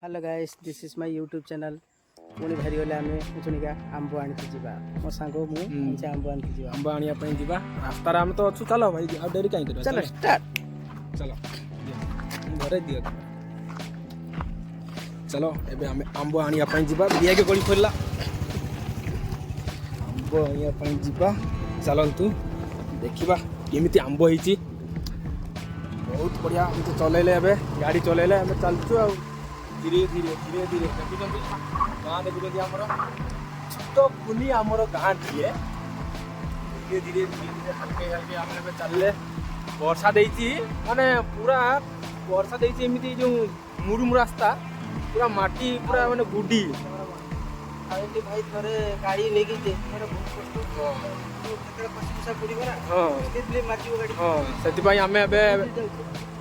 Hello guys this is my YouTube channel पुणी भारी गले आम उठुनिका आंब आनिकी जीवा मो सांग मु आंब आनिकी जीवा आंब आनिया पई जीवा रास्ता रे हम तो अछु चलो भाई आ डेरी काई कर चलो स्टार्ट चलो घरे दियो चलो एबे हम आंब आनिया पई जीवा बिया के गली खोलला आंब आनिया पई जीवा चलंतु देखिबा केमिति आंब हिची बहुत बढ़िया हम तो चलेले एबे गाड़ी चलेले हम चलछु आ धीरे धीरे धीरे धीरे देखुଛନ୍ତି गाँ देखुଛନ୍ତି ଆମର ଛୋଟ ପୁନି ଆମର ଗାଁ ଟିଏ ଧୀରେ ଧୀରେ ଧୀରେ ଧୀରେ ହଲକେ ହଲକେ ଆମେ ଏବେ ଚାଲିଲେ ବର୍ଷା ଦେଇଛି ମାନେ ପୁରା ବର୍ଷା ଦେଇଛି ଏମିତି ଯୋଉ ମୁରୁମୁ ରାସ୍ତା ପୁରା ମାଟି ପୁରା ମାନେ ଗୁଡି आइली भाई थरे गाड़ी लेके जे थरे बहुत कष्ट केतरा पछिसा पड़िबो ना ହଁ स्पीडली मारजिबो गाड़ी ହଁ ସେଥିପାଇଁ ଆମେ ଏବେ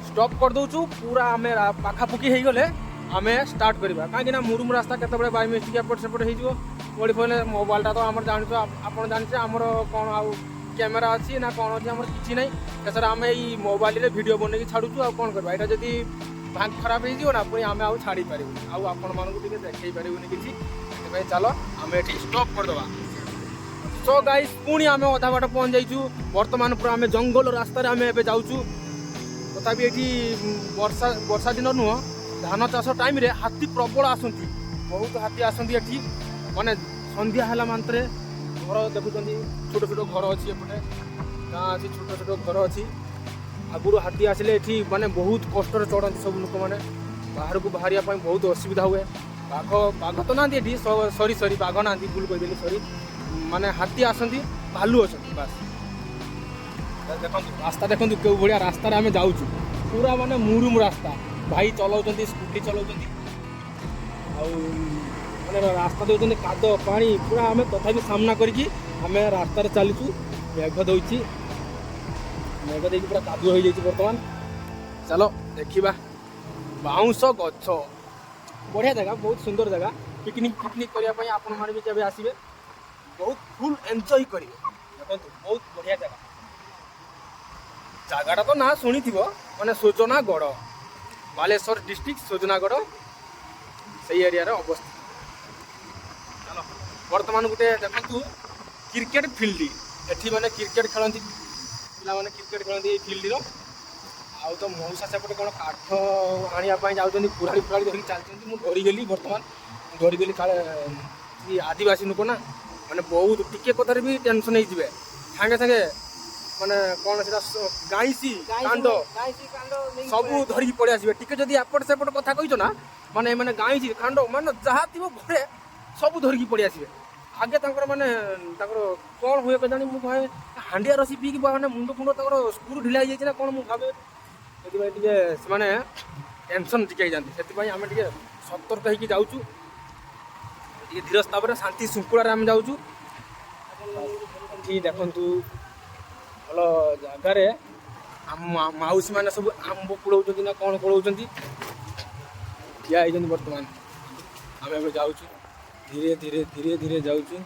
ଷ୍ଟପ୍ କରିଦେଉଛୁ ପୁରା ଆମେ ପାଖାପାଖି ହେଇଗଲେ ଆମେ ଷ୍ଟାର୍ଟ କରିବା କାହିଁକିନା ମୁରୁମୁ ରାସ୍ତା କେତେବେଳେ ବାଇ ମିଷ୍ଟେକ୍ ଏପଟ ସେପଟ ହେଇଯିବ ପଡ଼ି ପଡ଼ିଲେ ମୋବାଇଲଟା ତ ଆମର ଜାଣିଛ ଆପଣ ଜାଣିଛେ ଆମର କ'ଣ ଆଉ କ୍ୟାମେରା ଅଛି ନା କ'ଣ ଅଛି ଆମର କିଛି ନାହିଁ ଶେଷରେ ଆମେ ଏଇ ମୋବାଇଲରେ ଭିଡ଼ିଓ ବନେଇକି ଛାଡ଼ୁଛୁ ଆଉ କ'ଣ କରିବା ଏଇଟା ଯଦି ଭାଗ ଖରାପ ହେଇଯିବ ନା ପୁଣି ଆମେ ଆଉ ଛାଡ଼ି ପାରିବୁନି ଆଉ ଆପଣମାନଙ୍କୁ ଟିକେ ଦେଖେଇ ପାରିବୁନି କିଛି ସେଥିପାଇଁ ଚାଲ ଆମେ ଏଠି ଷ୍ଟପ୍ କରିଦେବା ସୋ ଗାଇସ୍ ପୁଣି ଆମେ ଅଧା ବାଟ ପହଞ୍ଚି ଯାଇଛୁ ବର୍ତ୍ତମାନ ପୁରା ଆମେ ଜଙ୍ଗଲ ରାସ୍ତାରେ ଆମେ ଏବେ ଯାଉଛୁ ତଥାପି ଏଠି ବର୍ଷା ଦିନ ନୁହଁ ଧାନ ଚାଷ ଟାଇମ୍ରେ ହାତୀ ପ୍ରବଳ ଆସନ୍ତି ବହୁତ ହାତୀ ଆସନ୍ତି ଏଠି ମାନେ ସନ୍ଧ୍ୟା ହେଲା ମାତ୍ରେ ଘର ଦେଖୁଛନ୍ତି ଛୋଟ ଛୋଟ ଘର ଅଛି ଏପଟେ ଗାଁ ଅଛି ଛୋଟ ଛୋଟ ଘର ଅଛି ଆଗରୁ ହାତୀ ଆସିଲେ ଏଠି ମାନେ ବହୁତ କଷ୍ଟରେ ଚଢ଼ନ୍ତି ସବୁ ଲୋକମାନେ ବାହାରକୁ ବାହାରିବା ପାଇଁ ବହୁତ ଅସୁବିଧା ହୁଏ ବାଘ ତ ନାହାନ୍ତି ଏଠି ସରି ବାଘ ନାହାନ୍ତି ଭୁଲ କହିଦେଲି ସରି ମାନେ ହାତୀ ଆସନ୍ତି ଭାଲୁ ଅଛନ୍ତି ବାସ୍ ଦେଖନ୍ତୁ ରାସ୍ତା ଦେଖନ୍ତୁ କେଉଁ ଭଳିଆ ରାସ୍ତାରେ ଆମେ ଯାଉଛୁ ପୁରା ମାନେ ମୁରୁମୁ ରାସ୍ତା ଭାଇ ଚଲାଉଛନ୍ତି ସ୍କୁଟି ଚଲାଉଛନ୍ତି ଆଉ ମାନେ ରାସ୍ତା ଦେଉଛନ୍ତି କାଦ ପାଣି ପୁରା ଆମେ ତଥାପି ସାମ୍ନା କରିକି ଆମେ ରାସ୍ତାରେ ଚାଲିଛୁ ମେଘ ଦେଉଛି ମେଘ ଦେଇକି ପୁରା କାଦୁଅ ହେଇଯାଇଛି ବର୍ତ୍ତମାନ ଚାଲ ଦେଖିବା ବାଉଁଶ ଗଛ ବଢ଼ିଆ ଜାଗା ବହୁତ ସୁନ୍ଦର ଜାଗା ପିକନିକ୍ କରିବା ପାଇଁ ଆପଣମାନେ ବି କେବେ ଆସିବେ ବହୁତ ଫୁଲ୍ ଏନ୍ଜୟ କରିବେ ଦେଖନ୍ତୁ ବହୁତ ବଢ଼ିଆ ଜାଗାଟା ତ ନାଁ ଶୁଣିଥିବ ମାନେ ସୋଜନାଗଡ଼ ବାଲେଶ୍ୱର ଡିଷ୍ଟ୍ରିକ୍ଟ ସୋଜନାଗଡ଼ ସେଇ ଏରିଆରେ ଅବସ୍ଥିତ ଚାଲ ବର୍ତ୍ତମାନ ଗୋଟେ ଦେଖନ୍ତୁ କ୍ରିକେଟ ଫିଲ୍ଡ ଏଠି ମାନେ କ୍ରିକେଟ ଖେଳନ୍ତି ପିଲାମାନେ କ୍ରିକେଟ ଖେଳନ୍ତି ଏଇ ଫିଲ୍ଡର ଆଉ ତ ମଉସା ସେପଟେ କ'ଣ କାଠ ଆଣିବା ପାଇଁ ଯାଉଛନ୍ତି କୁରାଳି ଧରିକି ଚାଲିଛନ୍ତି ମୁଁ ଡରିଗଲି ବର୍ତ୍ତମାନ ଡରିଗଲି କାଳେ ଆଦିବାସୀ ଲୋକ ନା ମାନେ ବହୁତ ଟିକେ କଥାରେ ବି ଟେନସନ୍ ହେଇଯିବେ ସାଙ୍ଗେ ସାଙ୍ଗେ ମାନେ କ'ଣ ସେଟା ଗାଇଁସି କାଣ୍ଡ ସବୁ ଧରିକି ପଳେଇ ଆସିବେ ଟିକେ ଯଦି ଏପଟ ସେପଟ କଥା କହିଛ ନା ମାନେ ମାନେ ଗାଇଁସି କାଣ୍ଡ ମାନେ ଯାହା ଥିବ ଘରେ ସବୁ ଧରିକି ପଳେଇ ଆସିବେ ଆଗେ ତାଙ୍କର ମାନେ ତାଙ୍କର କ'ଣ ହୁଏ କେଜାଣି ମୁଁ ଭାବେ ହାଣ୍ଡିଆ ରସି ପିଇକି ମାନେ ମୁଣ୍ଡ ତାଙ୍କର ସ୍କ୍ରୁ ଢିଲା ହେଇଯାଇଛି ନା କ'ଣ ମୁଁ ଭାବେ ସେଥିପାଇଁ ଟିକେ ସେମାନେ ଟେନସନ୍ ଟିକେ ହେଇଯାନ୍ତି ସେଥିପାଇଁ ଆମେ ଟିକେ ସତର୍କ ହେଇକି ଯାଉଛୁ ଟିକେ ଧୀର ସ୍ଥାବରେ ଶାନ୍ତି ଶୃଙ୍ଖଳାରେ ଆମେ ଯାଉଛୁ ଏଠି ଦେଖନ୍ତୁ ଭଲ ଜାଗାରେ ଆମ ମାଉସୀ ମାନେ ସବୁ ଆମ୍ବ କୁଳଉଛନ୍ତି ନା କ'ଣ କୁଳଉଛନ୍ତି ଠିଆ ହେଇଛନ୍ତି ବର୍ତ୍ତମାନ ଆମେ ଏବେ ଯାଉଛୁ ଧୀରେ ଧୀରେ ଧୀରେ ଧୀରେ ଯାଉଛୁ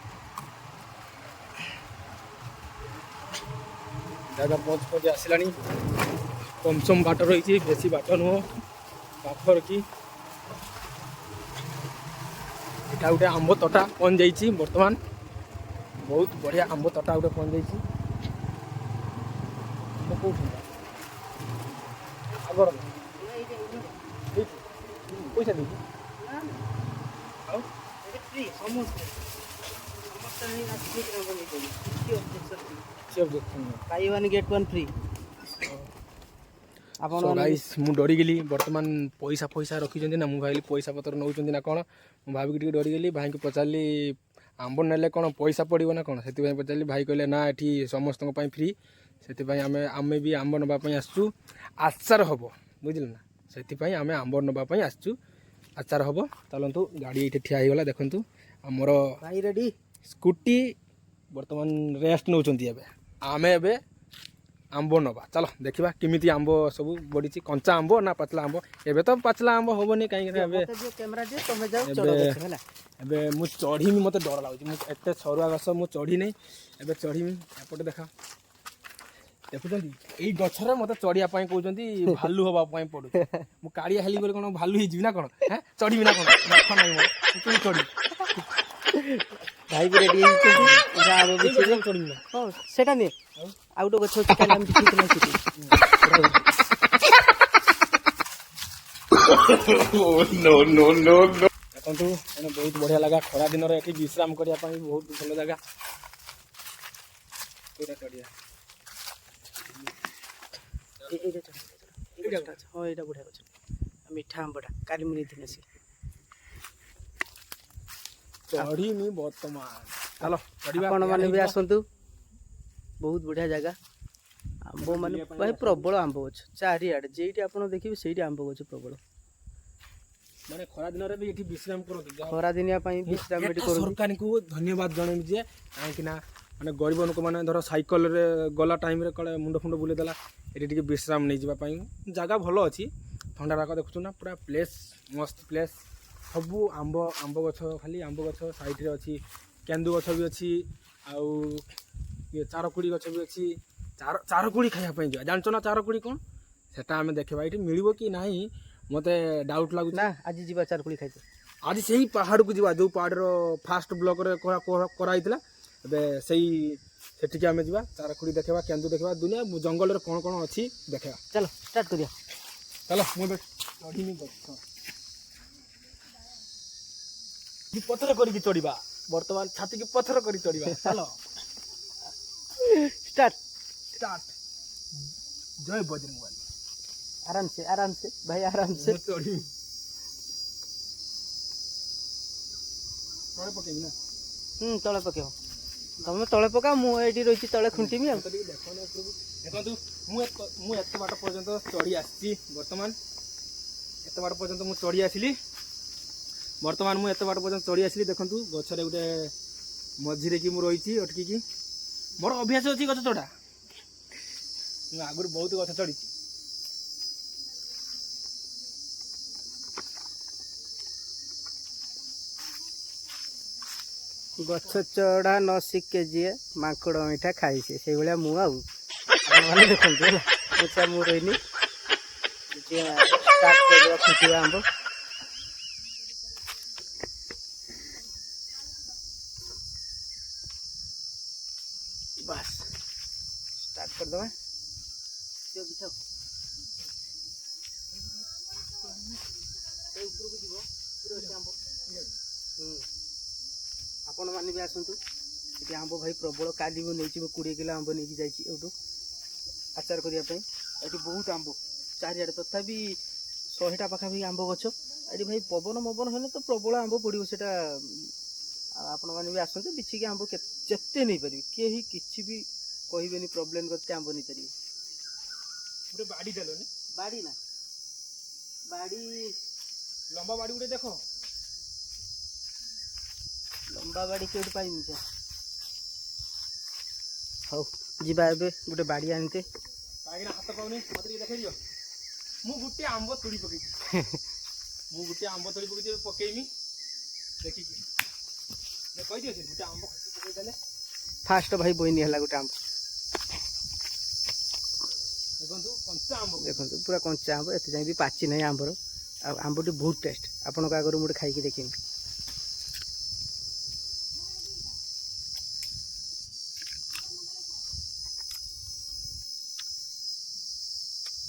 ଜାଗା ପହଞ୍ଚି ଆସିଲାଣି କମ୍ ବାଟ ରହିଛି ବେଶୀ ବାଟ ନୁହଁ ପାଖର କି ଏଇଟା ଗୋଟେ ଆମ୍ବ ତୋଟା ପହଞ୍ଚି ଯାଇଛି ବର୍ତ୍ତମାନ ବହୁତ ବଢ଼ିଆ ଆମ୍ବ ତୋଟା ଗୋଟେ ପହଞ୍ଚି ଯାଇଛି କୋଉଠି ଆଗର ପଇସା ଦେଇଛି ଆଉ by one get one free guys ମୁଁ ଡରିଗଲି ବର୍ତ୍ତମାନ ପଇସା ରଖିଛନ୍ତି ନା ମୁଁ ଭାବିଲି ପଇସା ପତ୍ର ନେଉଛନ୍ତି ନା କ'ଣ ମୁଁ ଭାବିକି ଟିକେ ଡରିଗଲି ଭାଇଙ୍କୁ ପଚାରିଲି ଆମ୍ବ ନେଲେ କ'ଣ ପଇସା ପଡ଼ିବ ନା କ'ଣ ସେଥିପାଇଁ ପଚାରିଲି ଭାଇ କହିଲେ ନା ଏଠି ସମସ୍ତଙ୍କ ପାଇଁ ଫ୍ରି ସେଥିପାଇଁ ଆମେ ବି ଆମ୍ବ ନେବା ପାଇଁ ଆସିଛୁ ଆଚାର ହେବ ବୁଝିଲେ ନା ସେଥିପାଇଁ ଆମେ ଆମ୍ବ ନେବା ପାଇଁ ଆସିଛୁ ଆଚାର ହେବ ଚାଲନ୍ତୁ ଗାଡ଼ି ଏଇଠି ଠିଆ ହେଇଗଲା ଦେଖନ୍ତୁ ଆମର ଭାଇ ରେଡି ସ୍କୁଟି ବର୍ତ୍ତମାନ ରେଷ୍ଟ ନେଉଛନ୍ତି ଏବେ ଆମେ ଏବେ ଆମ୍ବ ନେବା ଚାଲ ଦେଖିବା କେମିତି ଆମ୍ବ ସବୁ ବଢ଼ିଛି କଞ୍ଚା ଆମ୍ବ ନା ପାଚିଲା ଆମ୍ବ ଏବେ ତ ପାଚିଲା ଆମ୍ବ ହେବନି କାହିଁକିନା ଏବେ ମୁଁ ଚଢ଼ିମି ମୋତେ ଡର ଲାଗୁଛି ମୁଁ ଏତେ ସରୁଆ ଗଛ ମୁଁ ଚଢ଼ିନି ଏବେ ଚଢ଼ିମି ଏପଟେ ଦେଖା ଦେଖୁଛନ୍ତି ଏଇ ଗଛରେ ମତେ ଚଢିବା ପାଇଁ କହୁଛନ୍ତି ଭାଲୁ ହବା ପାଇଁ ପଡୁଛି। ମୁଁ କାଳିଆ ହେଲି ବୋଲି କଣ ଭାଲୁ ହେଇଯିବି ନା କଣ? ଚଢିବି ନା କଣ? ନଖ ନାହିଁ ମୋର ଚଢିବି। ଭାଇ ବି ରେଡି ହେଇଛନ୍ତି ଆମ୍ବ ବିଛିରେ। ଚଢିବି ନା ହଁ ସେଟା ନିଏ ଆଉ ଗୋଟେ ଗଛ ଅଛି କାଲି ଆମେ ଦେଖିଥିଲେ ସେଠି। ଦେଖନ୍ତୁ ମାନେ ବହୁତ ବଢିଆ ଜାଗା, ଖରା ଦିନରେ ଏଠି ବିଶ୍ରାମ କରିବା ପାଇଁ ବହୁତ ଭଲ ଜାଗା। ଚଢିଆ ହଁ ଏଇଟା ବଢିଆ ଗଛ, ମିଠା ଆମ୍ବଟା କାଲି ମୁଁ ନେଇଥିଲି ସେ ଚଢିନି ବର୍ତ୍ତମାନ। ଚାଲ ଆପଣ ମାନେ ବି ଆସନ୍ତୁ, ବହୁତ ବଢିଆ ଜାଗା। ଆମ୍ବ ମାନେ ଭାଇ ପ୍ରବଳ ଆମ୍ବ ଗଛ ଚାରିଆଡେ, ଯେଇଠି ଆପଣ ଦେଖିବେ ସେଇଠି ଆମ୍ବ ଗଛ ପ୍ରବଳ। ମାନେ ଖରା ଦିନରେ ବି ଏଠି ବିଶ୍ରାମ କରନ୍ତି। ଖରା ଦିନିଆ ପାଇଁ ବିଶ୍ରାମ ଏଠି କରନ୍ତି। ସରକାରଙ୍କୁ ଧନ୍ୟବାଦ ଜଣେଇବି ଯେ କାହିଁକି ନା ମାନେ ଗରିବ ଲୋକମାନେ ଧର ସାଇକେଲରେ ଗଲା ଟାଇମରେ କାଳେ ମୁଣ୍ଡ ଫୁଣ୍ଡ ବୁଲେଇ ଦେଲା, ଏଠି ଟିକେ ବିଶ୍ରାମ ନେଇଯିବା ପାଇଁ ଜାଗା ଭଲ ଅଛି। ଥଣ୍ଡା ରାଗ ଦେଖୁଛୁ ନା, ପୁରା ପ୍ଲେସ୍ ମସ୍ତ ପ୍ଲେସ୍। ସବୁ ଆମ୍ବ ଗଛ, ଖାଲି ଆମ୍ବ ଗଛ ସାଇଡ଼ରେ ଅଛି। କେନ୍ଦୁ ଗଛ ବି ଅଛି, ଆଉ ଇଏ ଚାରକୁଡ଼ି ଗଛ ବି ଅଛି। ଚାରକୁଡ଼ି ଖାଇବା ପାଇଁ ଯିବା, ଜାଣିଛ ନା ଚାରକୁଡ଼ି କ'ଣ? ସେଟା ଆମେ ଦେଖିବା। ଏଇଠି ମିଳିବ କି ନାହିଁ ମତେ ଡାଉଟ୍ ଲାଗୁଛି। ନା ଆଜି ଯିବା ଚାରକୁଡ଼ି ଖାଇତେ। ଆଜି ସେଇ ପାହାଡ଼କୁ ଯିବା ଯେଉଁ ପାହାଡ଼ର ଫାଷ୍ଟ ବ୍ଲକରେ କରାହେଇଥିଲା। ଏବେ ସେଠିକି ଆମେ ଯିବା, ଚାରକୁଡ଼ି ଦେଖିବା, କେନ୍ଦୁ ଦେଖିବା, ଦୁନିଆ ଜଙ୍ଗଲରେ କ'ଣ କ'ଣ ଅଛି ଦେଖିବା। ଚାଲ ଷ୍ଟାର୍ଟ କରିବା। ଚାଲ ମୁଁ ଏବେ ଚଢ଼ିନି ଗଛ, ପଥର କରିକି ଚଢ଼ିବା। ବର୍ତ୍ତମାନ ଛାତିକି ପଥର କରି ଚଢ଼ିବା। ଚାଲ ଷ୍ଟାର୍ଟ। ଜୟ ବଜରଙ୍ଗବାଲି। आराम से भाई आराम से। ତଳେ ପକେଇବି ନା? ତଳେ ପକେଇବ, ତମେ ତଳେ ପକାଅ, ମୁଁ ଏଇଠି ରହିଛି ତଳେ ଖୁଣ୍ଟିମି ଆଉ। ଦେଖନ୍ତୁ ମୁଁ ଏତେ ବାଟ ପର୍ଯ୍ୟନ୍ତ ଚଢ଼ି ଆସିଛି। ବର୍ତ୍ତମାନ ଏତେ ବାଟ ପର୍ଯ୍ୟନ୍ତ ମୁଁ ଚଢ଼ି ଆସିଲି। ଦେଖନ୍ତୁ ଗଛରେ ଗୋଟେ ମଝିରେ କି ମୁଁ ରହିଛି ଅଟକିକି। ମୋର ଅଭ୍ୟାସ ଅଛି ଗଛ ଚଢ଼ା, ମୁଁ ଆଗରୁ ବହୁତ ଗଛ ଚଢ଼ିଛି। ଗଛ ଚଢ଼ା ନ ଶିଖେ ଯିଏ ମାଙ୍କଡ଼ ମିଠା ଖାଇছে, ସେଇଭଳିଆ ମୁଁ ଆଉ ଆପଣମାନେ ଦେଖନ୍ତୁ ହେଲା। ମୁଁ ରହିନି, ଷ୍ଟାର୍ଟ କରିଦେବା ଖୁଣ୍ଟିବା ଆମ୍ବ। ବାସ୍ ଷ୍ଟାର୍ଟ କରିଦେବା। ଉପରକୁ ଯିବ ଆମ୍ବ। ଆପଣମାନେ ବି ଆସନ୍ତୁ, ଏଠି ଆମ୍ବ ଭାଇ ପ୍ରବଳ। କାଲି ମୁଁ ନେଇଛି 20 କିଲୋ ଆମ୍ବ ନେଇକି ଯାଇଛି ଏଇଠୁ ଆଚାର କରିବା ପାଇଁ। ଏଠି ବହୁତ ଆମ୍ବ ଚାରିଆଡ଼େ, ତଥାପି 100ଟା ପାଖାପାଖି ଆମ୍ବ ଗଛ। ଏଠି ଭାଇ ପବନ ହେଲେ ତ ପ୍ରବଳ ଆମ୍ବ ପଡ଼ିବ ସେଇଟା। ଆପଣମାନେ ବି ଆସନ୍ତୁ, ବିଛିକି ଆମ୍ବ ଯେତେ ନେଇପାରିବେ, କେହି କିଛି ବି କହିବେନି ପ୍ରୋବ୍ଲେମ୍ କରିତେ ଆମ୍ବ ନେଇପାରିବେ। ଗୋଟେ ବାଡ଼ି ଦେଲନି? ବାଡ଼ି ନା, ବାଡ଼ି ଲମ୍ବା ବାଡ଼ି ଗୋଟେ ଦେଖ। ଲମ୍ବା ବାଡ଼ି କେଉଁଠି ପାଇବି ସେ? ହଉ ଯିବା ଏବେ ଗୋଟେ ବାଡ଼ି ଆଣିତେ। କାହିଁକିନା ହାତ ପାଉନି, ମତେ ଟିକେ ଦେଖେଇ ଦିଅ। ମୁଁ ଗୋଟେ ଆମ୍ବ ତୋଳି ପକେଇଛି ପକେଇମି ଦେଖିକି। କହିଦିଅ ସେ ଗୋଟେ ଆମ୍ବ ପକେଇ ଦେଲେ ଫାଷ୍ଟ ଭାଇ ବଇନି ହେଲା ଗୋଟେ ଆମ୍ବ। ଦେଖନ୍ତୁ କଞ୍ଚା ଆମ୍ବ, ଦେଖନ୍ତୁ ପୁରା କଞ୍ଚା ଆମ୍ବ, ଏତେ ଯାଏଁ ବି ପାଚି ନାହିଁ ଆମ୍ବର। ଆଉ ଆମ୍ବଟି ବହୁତ ଟେଷ୍ଟ, ଆପଣଙ୍କ ଆଗରୁ ମୁଁ ଗୋଟେ ଖାଇକି ଦେଖିବି।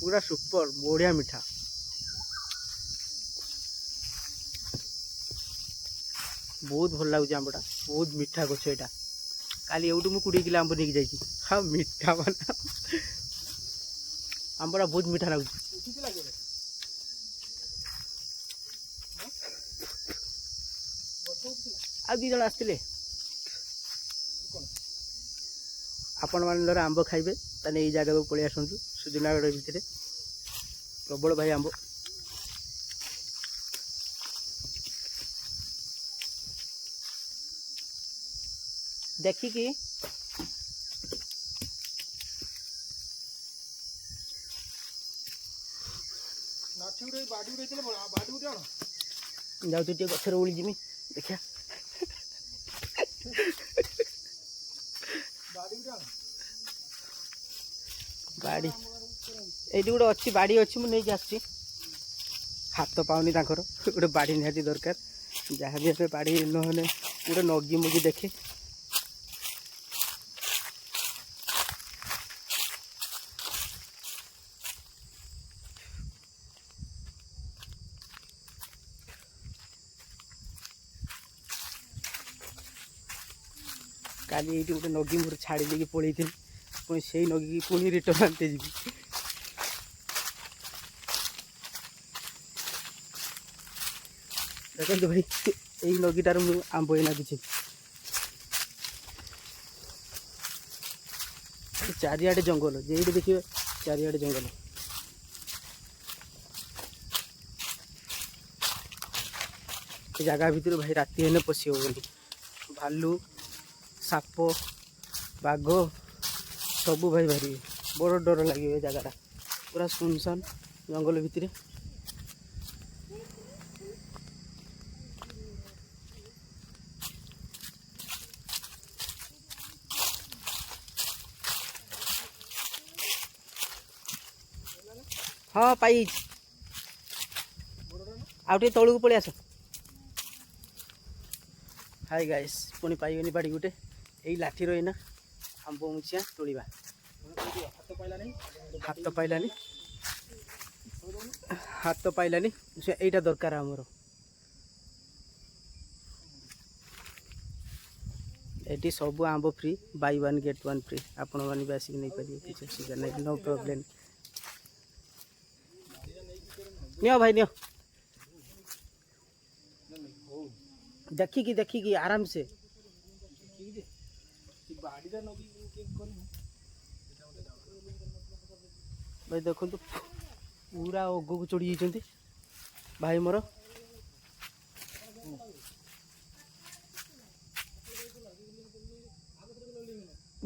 पूरा सुपर बढ़िया मीठा। बहुत भल लगुच आंबटा, बहुत मीठा गछ यहाँ। काली एवटू मुझे 20 किलो आंब नहीं जाइए। हाँ मीठा बना आंबटा बहुत मीठा लगुच। आ 2 जन आसते आपण मैंने आंब खाइबे ताने ये जगह को पलि आसतु। सुजनागढ़ भितर प्रबल भाई आंब। देखिकी जाऊ टे गचर उड़ी जिमी देखिया। ବାଡ଼ି ଏଇଠି ଗୋଟେ ଅଛି ବାଡ଼ି ଅଛି ମୁଁ ନେଇକି ଆସିଛି ହାତ ପାଉନି ତାଙ୍କର ଗୋଟେ ବାଡ଼ି ନିହାତି ଦରକାର ଯାହା ବି ଏବେ ବାଡ଼ି ନହେଲେ ଗୋଟେ ନଗି ମୁଗି ଦେଖେ କାଲି ଏଇଠି ଗୋଟେ ନଗି ମୋର ଛାଡ଼ି ଦେଇକି ପଳେଇଥିଲି ପୁଣି ସେଇ ନଗିକି ପୁଣି ରିଟର୍ନ ଆଣିତେ ଯିବି ଦେଖନ୍ତୁ ଭାଇ ଏଇ ନଗିଟାରୁ ମୁଁ ଆମ୍ବ ଏଇନା କିଛି ଚାରିଆଡ଼େ ଜଙ୍ଗଲ ଯେଇଠି ଦେଖିବେ ଚାରିଆଡ଼େ ଜଙ୍ଗଲ ଏ ଜାଗା ଭିତରୁ ଭାଇ ରାତି ହେଲେ ପଶି ହେବନି ଭାଲୁ ସାପ ବାଘ ସବୁ ଭାଇ ବାହାରିବେ ବଡ଼ ଡର ଲାଗିବ ଏ ଜାଗାଟା ପୁରା ସୁନସାନ ଜଙ୍ଗଲ ଭିତରେ ହଁ ପାଇଛି ଆଉ ଟିକେ ତଳକୁ ପଳେଇ ଆସ ହାଇ ଗାଇସ୍ ପୁଣି ପାଇଗନି ବାଡ଼ି ଗୋଟେ ଏଇ ଲାଠିର ଏଇନା ଆମ୍ବ ମୁଛିଆ ତୋଳିବା ହାତ ପାଇଲାନି ସେ ଏଇଟା ଦରକାର ଆମର ଏଠି ସବୁ ଆମ୍ବ free Bai one get one free ଆପଣମାନେ ବି ଆସିକି ନେଇପାରିବେ କିଛି ଅସୁବିଧା ନାହିଁ नो ପ୍ରୋବ୍ଲେମ୍ नियो भाई नियो देखिकी आराम से भाई देखो तो पूरा अगू को चढ़ी जाइए भाई मोर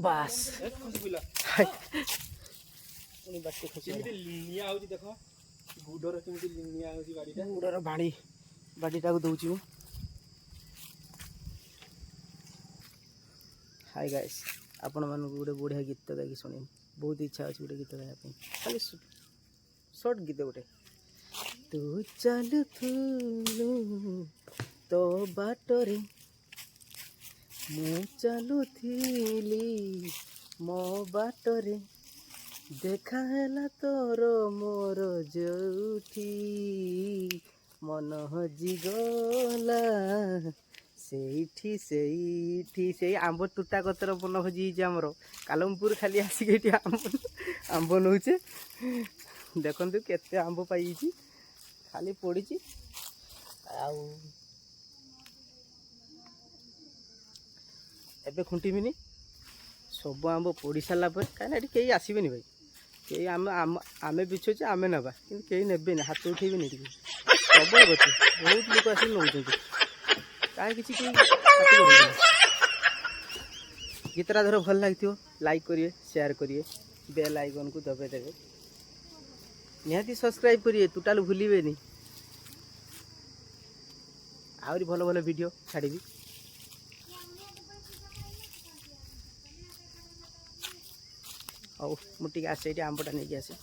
बास गुड़र बाड़ीटा को दूची मु हाय गाइस आपण मानक गोटे बढ़िया गीत गाई शुणी बहुत इच्छा अच्छे गोटे गीत गाया खाली सर्ट गीत गोटे तू चलु तो बाटरे मु चलुथिली मो बाटरे देखा है तोर मोर जोठी मन हजिगला से आंब टूटा कतर मन हजि आमर कालमपुर खाली आसिक आंब नौचे देखु केते आंब पाई खाली पड़ी आबे खुंटीमिनी सब आंब पड़ी सारा पर कहीं कहीं आसबेनि भाई कई आम बिछुचे आम नवा कि कहीं ने हाथ उठेबे प्रबल गच बहुत लोग आसिक नौ कहीं किसी गीतरा धर भल लगे लाइक करिए शेयर करिए बेल आइकन को दबे देवे निहाती सब्सक्राइब करिए टोटाल भूलिए आहरी भल भल वीडियो छाड़ी हौ मुझे आसे आंबटा नहीं आसे।